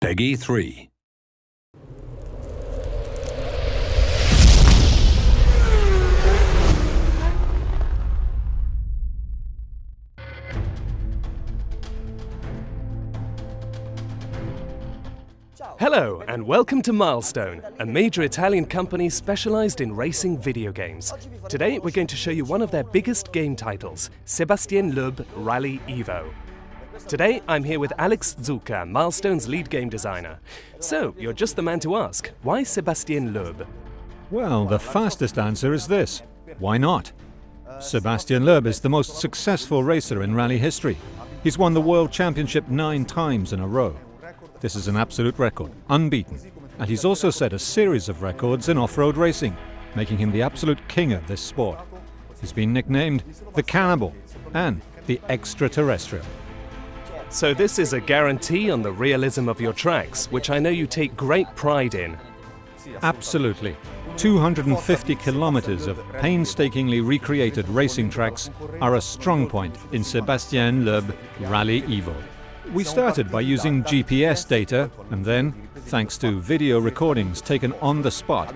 Peggy 3. Hello and welcome to Milestone, a major Italian company specialized in racing video games. Today we're going to show you one of their biggest game titles, Sébastien Loeb Rally EVO. Today I'm here with Alex Zucca, Milestone's lead game designer. So, you're just the man to ask, why Sébastien Loeb? Well, the fastest answer is this: why not? Sébastien Loeb is the most successful racer in rally history. He's won the World Championship 9 times in a row. This is an absolute record, unbeaten. And he's also set a series of records in off-road racing, making him the absolute king of this sport. He's been nicknamed the Cannibal and the Extraterrestrial. So this is a guarantee on the realism of your tracks, which I know you take great pride in. Absolutely. 250 kilometers of painstakingly recreated racing tracks are a strong point in Sébastien Loeb Rally EVO. We started by using GPS data, and then, thanks to video recordings taken on the spot,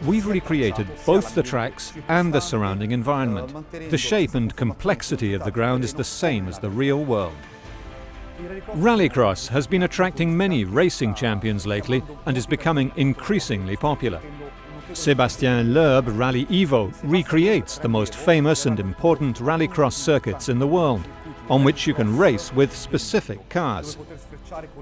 we've recreated both the tracks and the surrounding environment. The shape and complexity of the ground is the same as the real world. Rallycross has been attracting many racing champions lately and is becoming increasingly popular. Sébastien Loeb Rally EVO recreates the most famous and important rallycross circuits in the world, on which you can race with specific cars.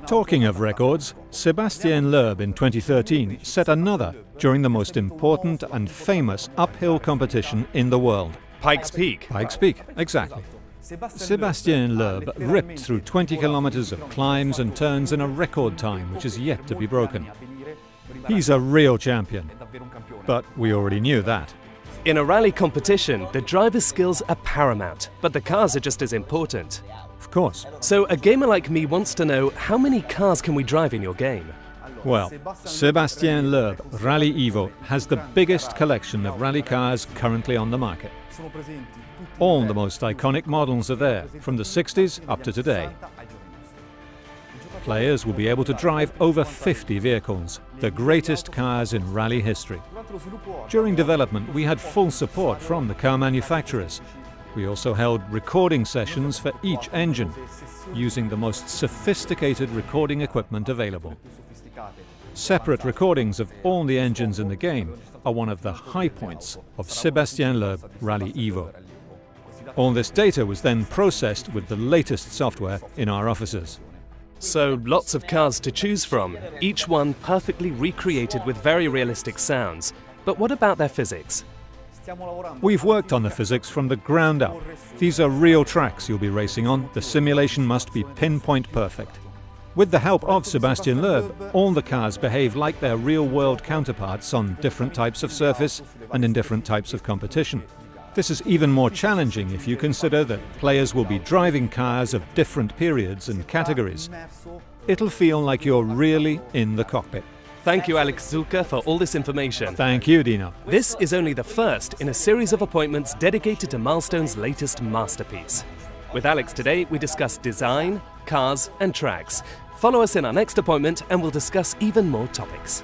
Talking of records, Sébastien Loeb in 2013 set another during the most important and famous uphill competition in the world. Pikes Peak. Pikes Peak, exactly. Sébastien Loeb ripped through 20 kilometers of climbs and turns in a record time which is yet to be broken. He's a real champion, but we already knew that. In a rally competition, the driver's skills are paramount, but the cars are just as important. Of course. So a gamer like me wants to know, how many cars can we drive in your game? Well, Sébastien Loeb Rally EVO has the biggest collection of rally cars currently on the market. All the most iconic models are there, from the 60s up to today. Players will be able to drive over 50 vehicles, the greatest cars in rally history. During development, we had full support from the car manufacturers. We also held recording sessions for each engine, using the most sophisticated recording equipment available. Separate recordings of all the engines in the game are one of the high points of Sébastien Loeb Rally EVO. All this data was then processed with the latest software in our offices. So lots of cars to choose from, each one perfectly recreated with very realistic sounds. But what about their physics? We've worked on the physics from the ground up. These are real tracks you'll be racing on. The simulation must be pinpoint perfect. With the help of Sébastien Loeb, all the cars behave like their real-world counterparts on different types of surface and in different types of competition. This is even more challenging if you consider that players will be driving cars of different periods and categories. It'll feel like you're really in the cockpit. Thank you, Alex Zucca, for all this information. Thank you, Dino. This is only the first in a series of appointments dedicated to Milestone's latest masterpiece. With Alex today, we discussed design, cars and tracks. Follow us in our next appointment and we'll discuss even more topics.